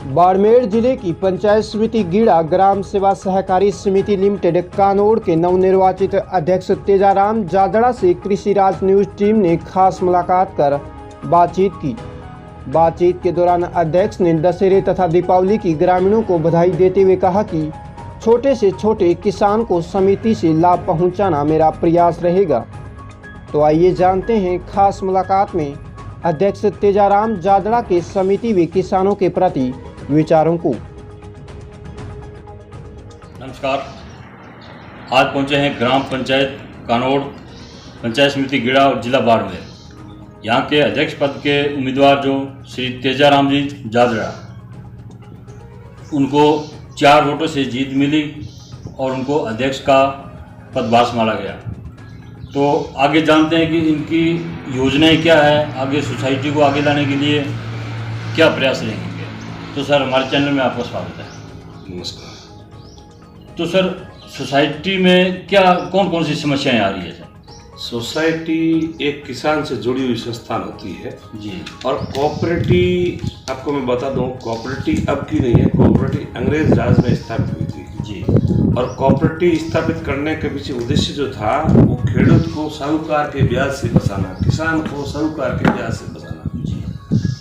बाड़मेर जिले की पंचायत समिति गीड़ा ग्राम सेवा सहकारी समिति लिमिटेड कानोड़ के नवनिर्वाचित अध्यक्ष तेजाराम जादड़ा से कृषि राज न्यूज टीम ने खास मुलाकात कर बातचीत की। बातचीत के दौरान अध्यक्ष ने दशहरे तथा दीपावली की ग्रामीणों को बधाई देते हुए कहा कि छोटे से छोटे किसान को समिति से लाभ पहुंचाना मेरा प्रयास रहेगा। तो आइए जानते हैं खास मुलाकात में अध्यक्ष तेजाराम जादड़ा के समिति व किसानों के प्रति विचारों को। नमस्कार। आज पहुंचे हैं ग्राम पंचायत कानोड़, पंचायत समिति गीड़ा और जिला बाड़मेर। यहाँ के अध्यक्ष पद के उम्मीदवार जो श्री तेजाराम जी जादड़ा, उनको 4 वोटों से जीत मिली और उनको अध्यक्ष का पदभार संभाला गया। तो आगे जानते हैं कि इनकी योजनाएं क्या है, आगे सोसाइटी को आगे लाने के लिए क्या प्रयास रहेंगे। तो सर, हमारे चैनल में आपका स्वागत है। नमस्कार। तो सर, सोसाइटी में क्या कौन कौन सी समस्याएं आ रही है सर? सोसाइटी एक किसान से जुड़ी हुई संस्थान होती है जी। और कोऑपरेटिव, आपको मैं बता दूं, कोऑपरेटिव अब की नहीं है, कोऑपरेटिव अंग्रेज राज में स्थापित हुई थी जी। और कोऑपरेटिव स्थापित करने के पीछे उद्देश्य जो था वो खेडूत को साहूकार के ब्याज से बचाना, किसान को साहूकार के ब्याज से बचाना।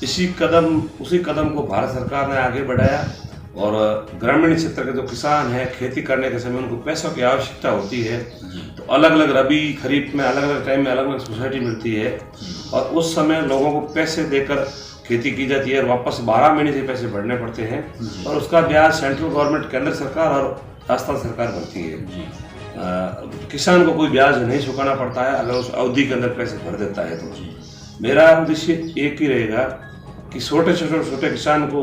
उसी कदम को भारत सरकार ने आगे बढ़ाया और ग्रामीण क्षेत्र के जो किसान हैं, खेती करने के समय उनको पैसों की आवश्यकता होती है, तो अलग अलग रबी खरीफ में अलग अलग टाइम में अलग अलग सोसाइटी मिलती है और उस समय लोगों को पैसे देकर खेती की जाती है और वापस 12 महीने से पैसे भरने पड़ते हैं और उसका ब्याज सेंट्रल गवर्नमेंट, केंद्र सरकार और राजस्थान सरकार भरती है। किसान को कोई ब्याज नहीं चुकाना पड़ता है अगर उस अवधि के अंदर पैसे भर देता है। तो मेरा उद्देश्य एक ही रहेगा कि छोटे किसान को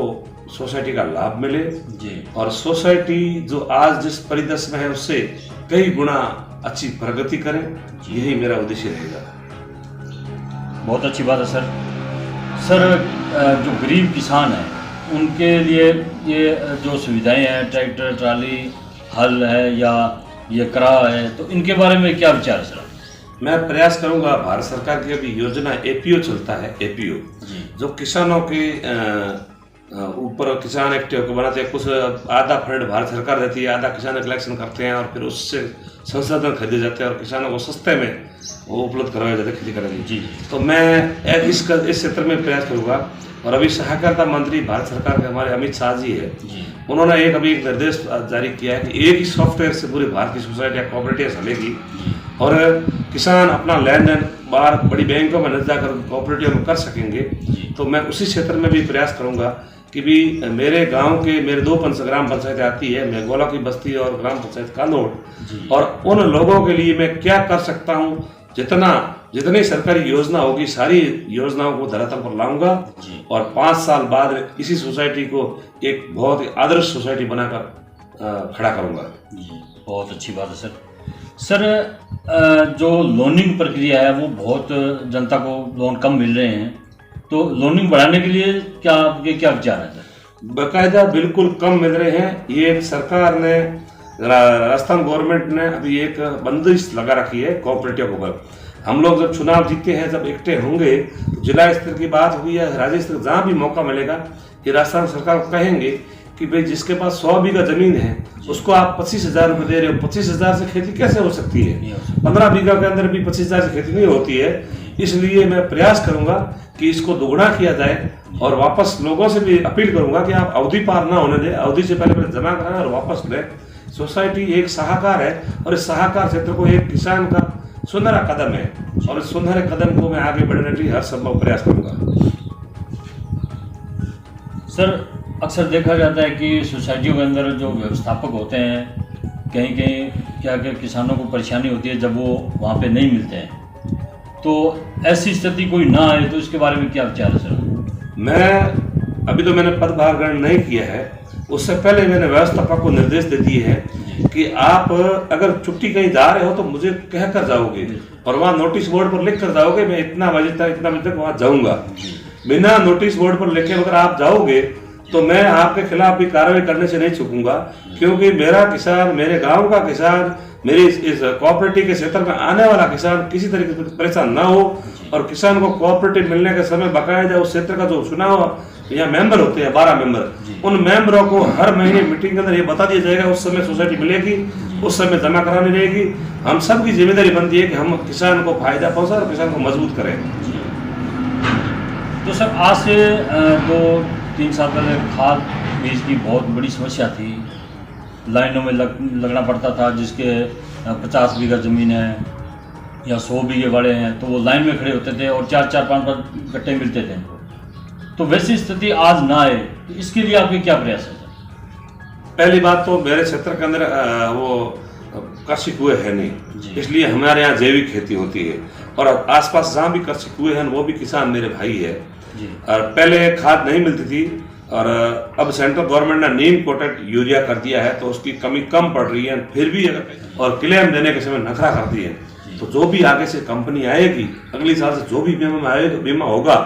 सोसाइटी का लाभ मिले जी। और सोसाइटी जो आज जिस परिदृश्य में है उससे कई गुना अच्छी प्रगति करें, यही मेरा उद्देश्य रहेगा। बहुत अच्छी बात है सर। सर, जो गरीब किसान हैं उनके लिए ये जो सुविधाएं हैं, ट्रैक्टर, ट्राली, हल है या ये करा है, तो इनके बारे में क्या विचार है सर? मैं प्रयास करूंगा, भारत सरकार की अभी योजना एपीओ चलता है, एपीओ जो किसानों के ऊपर किसान एक्टिव को बनाते हैं। कुछ आधा फंड भारत सरकार देती है, आधा किसान कलेक्शन करते हैं और फिर उससे संसाधन खरीदे जाते हैं और किसानों को सस्ते में वो उपलब्ध करवाए जाते हैं खेती करने के लिए। तो मैं इस क्षेत्र में प्रयास करूंगा। और अभी सहकारिता मंत्री भारत सरकार के हमारे अमित शाह जी है, उन्होंने अभी एक निर्देश जारी किया है कि एक ही सॉफ्टवेयर से पूरे भारत की सोसाइटी या कोऑपरेटिव चलेगी और किसान अपना लेन देन बाहर बड़ी बैंकों में न जाकर कोऑपरेटिव में कर सकेंगे। तो मैं उसी क्षेत्र में भी प्रयास करूंगा कि भी मेरे गांव के मेरे 2 ग्राम पंचायतें आती है, मेघोला की बस्ती और ग्राम पंचायत कानोड़, और उन लोगों के लिए मैं क्या कर सकता हूं, जितनी सरकारी योजना होगी सारी योजनाओं को धरातल पर लाऊंगा और 5 साल बाद इसी सोसाइटी को एक बहुत ही आदर्श सोसाइटी बनाकर खड़ा करूंगा। बहुत अच्छी बात है सर। सर, जो लोनिंग प्रक्रिया है वो बहुत जनता को लोन कम मिल रहे हैं, तो लोनिंग बढ़ाने के लिए क्या विचार है सर? बाकायदा बिल्कुल कम मिल रहे हैं। ये सरकार ने, राजस्थान गवर्नमेंट ने अभी एक बंदिश लगा रखी है कोऑपरेटिव के ऊपर। हम लोग जब चुनाव जीतते हैं, जब इकट्ठे होंगे, तो जिला स्तर की बात हुई है, राज्य स्तर जहाँ भी मौका मिलेगा कि राजस्थान सरकार को कहेंगे कि भाई जिसके पास 100 बीघा जमीन है उसको आप 25,000 रुपये दे रहे हो, 25,000 से खेती कैसे हो सकती है? 15 बीघा के अंदर भी 25,000 से खेती नहीं होती है। इसलिए मैं प्रयास करूंगा कि इसको दोगुना किया जाए और वापस लोगों से भी अपील करूंगा कि आप अवधि पार ना होने दें, अवधि से पहले जमा कराएं और वापस लें। सोसाइटी एक सहाकार है और इस सहाकार क्षेत्र को एक किसान का सुनहरा कदम है और इस सुनहरे कदम को मैं आगे बढ़ने के लिए हर संभव प्रयास करूंगा। सर, अक्सर देखा जाता है कि सोसाइटियों के अंदर जो व्यवस्थापक होते हैं, कहीं क्या किसानों को परेशानी होती है जब वो वहाँ पे नहीं मिलते हैं, तो ऐसी स्थिति कोई ना आए तो इसके बारे में क्या विचार है सर? मैंने पदभार ग्रहण नहीं किया है, उससे पहले मैंने व्यवस्थापक को निर्देश दे दिए हैं कि आप अगर छुट्टी कहीं जा रहे हो तो मुझे कह कर जाओगे और वहाँ नोटिस बोर्ड पर लिख कर जाओगे मैं इतना बजे तक वहाँ जाऊँगा। बिना नोटिस बोर्ड पर लिखे अगर आप जाओगे तो मैं आपके खिलाफ भी कार्रवाई करने से नहीं चूकूंगा, क्योंकि मेरा किसान, मेरे गांव का किसान, मेरे इस कोऑपरेटिव के क्षेत्र में आने वाला किसान किसी तरीके से परेशान ना हो, और किसान को कोऑपरेटिव मिलने के समय बाकायदा उस क्षेत्र का जो चुनाव या मेंबर होते हैं 12 मेंबर, उन मेंबरों को हर महीने मीटिंग के अंदर ये बता दिया जाएगा उस समय सोसाइटी मिलेगी, उस समय जमा करानी रहेगी। हम सब की जिम्मेदारी बनती है कि हम किसान को फायदा पहुंचाएं और किसान को मजबूत करें। तो सर आज से 2-3 साल पहले खाद बीज की बहुत बड़ी समस्या थी, लाइनों में लगना पड़ता था। जिसके 50 बीघा ज़मीन है या 100 बीघे वाले हैं तो वो लाइन में खड़े होते थे और 4-5 गट्टे मिलते थे इनको। तो वैसी स्थिति आज ना आए, तो इसके लिए आपके क्या प्रयास है? पहली बात तो मेरे क्षेत्र के अंदर वो कृषि कुएं है नहीं, इसलिए हमारे यहाँ जैविक खेती होती है, और आसपास जहाँ भी कृषि कुएं हैं वो भी किसान मेरे भाई है। और पहले खाद नहीं मिलती थी, और अब सेंट्रल गवर्नमेंट ने नीम कोटेड यूरिया कर दिया है, तो उसकी कमी कम पड़ रही है। फिर भी अगर और क्लेम देने के समय नखरा करती है, तो जो भी आगे से कंपनी आएगी अगली साल से जो भी बीमा होगा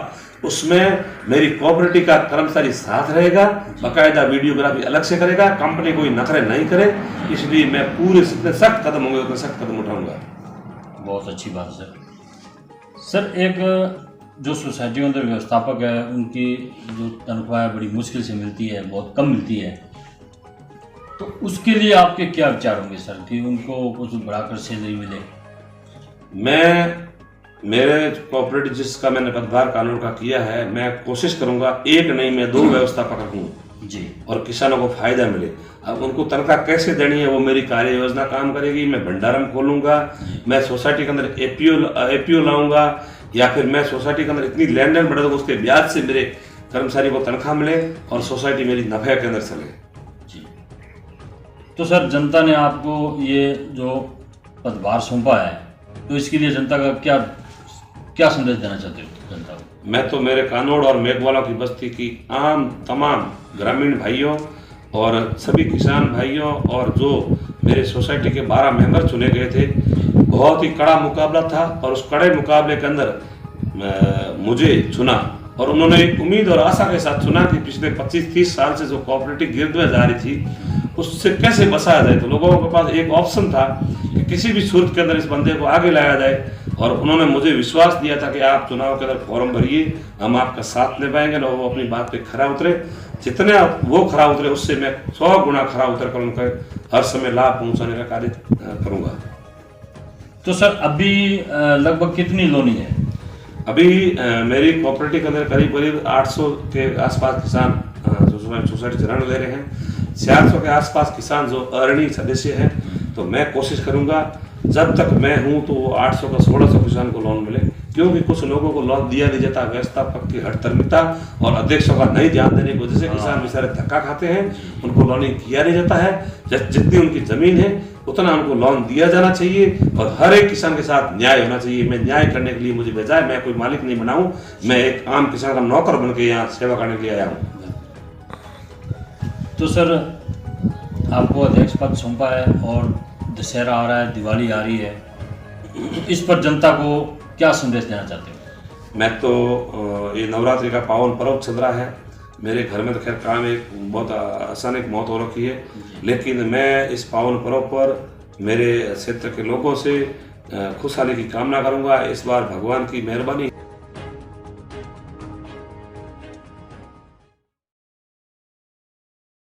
उसमें मेरी कोऑपरेटिव का कर्मचारी साथ रहेगा, बाकायदा वीडियोग्राफी अलग से करेगा, कंपनी कोई नखरे नहीं करे। इसलिए मैं पूरे जितने सख्त कदम होंगे उतने सख्त कदम उठाऊंगा। बहुत अच्छी बात है सर। एक जो सोसाइटी के अंदर व्यवस्थापक है उनकी जो तनख्वाह है बड़ी मुश्किल से मिलती है, बहुत कम मिलती है, तो उसके लिए आपके क्या विचार होंगे सर कि उनको कुछ बढ़ाकर सैलरी मिले? मेरे कोऑपरेटिव जिसका मैंने पदभार कानून का किया है, मैं कोशिश करूंगा एक नहीं मैं 2 व्यवस्थापक रखूं जी, और किसानों को फायदा मिले। अब उनको तनख्वाह कैसे देनी है वो मेरी कार्य योजना काम करेगी। मैं भंडारण खोलूंगा, मैं सोसाइटी के अंदर एपीओ लाऊंगा, या फिर मैं सोसाइटी के अंदर इतनी लेन देन बढ़ा दूंगा उसके ब्याज से मेरे कर्मचारी को तनख्वाह मिले और सोसाइटी मेरी नफे के अंदर चले जी। तो सर जनता ने आपको ये जो पदभार सौंपा है, तो इसके लिए जनता का क्या संदेश देना चाहते हो जनता को? मैं तो मेरे कानोड़ और मेघवाला की बस्ती की तमाम ग्रामीण भाइयों और सभी किसान भाइयों और जो मेरे सोसाइटी के 12 मेंबर चुने गए थे, बहुत ही कड़ा मुकाबला था, और उस कड़े मुकाबले के अंदर मुझे चुना, और उन्होंने एक उम्मीद और आशा के साथ चुना कि पिछले 25-30 साल से जो कोऑपरेटिव गिरद में जा रही थी उससे कैसे बचाया जाए। तो लोगों के पास एक ऑप्शन था कि किसी भी सूरत के अंदर इस बंदे को आगे लाया जाए, और उन्होंने मुझे विश्वास दिया था कि आप चुनाव के अंदर फॉर्म भरिए, हम आपका साथ निभाएंगे, और वो अपनी बात पे खरा उतरे। जितने वो खरा उतरे उससे मैं 100 गुना खरा उतर कर उनका हर समय लाभ पहुंचाने का कार्य करूंगा। तो सर अभी लगभग कितनी लोनी है? अभी मेरी कोऑपरेटिव के अंदर करीब 800 के आसपास किसान सोसाइटी से ऋण ले रहे हैं, 400 के आसपास किसान जो अरणीय सदस्य हैं। तो मैं कोशिश करूंगा जब तक मैं हूं तो वो 800 का 1600 किसान को लोन मिले, क्योंकि कुछ लोगों को लोन दिया नहीं जाता, व्यवस्थापक की हड़तरमिता और अध्यक्षों का नहीं ध्यान देने की वजह से किसान बेचारे धक्का खाते हैं, उनको लोनिंग किया नहीं जाता है। जितनी उनकी जमीन है उतना उनको लोन दिया जाना चाहिए, और हर एक किसान के साथ न्याय होना चाहिए। मैं न्याय करने के लिए मुझे भेजा है, मैं कोई मालिक नहीं बनाऊं, मैं एक आम किसान का नौकर बन के यहाँ सेवा करने के लिए आया हूँ। तो सर आपको अध्यक्ष पद सौंपा है और दशहरा आ रहा है, दिवाली आ रही है, तो इस पर जनता को क्या संदेश देना चाहते हो? मैं तो ये नवरात्रि का पावन पर्व चल रहा है, मेरे घर में तो खैर काम एक बहुत अचानक मौत हो रखी है, लेकिन मैं इस पावन पर्व पर मेरे क्षेत्र के लोगों से खुशहाली की कामना करूंगा। इस बार भगवान की मेहरबानी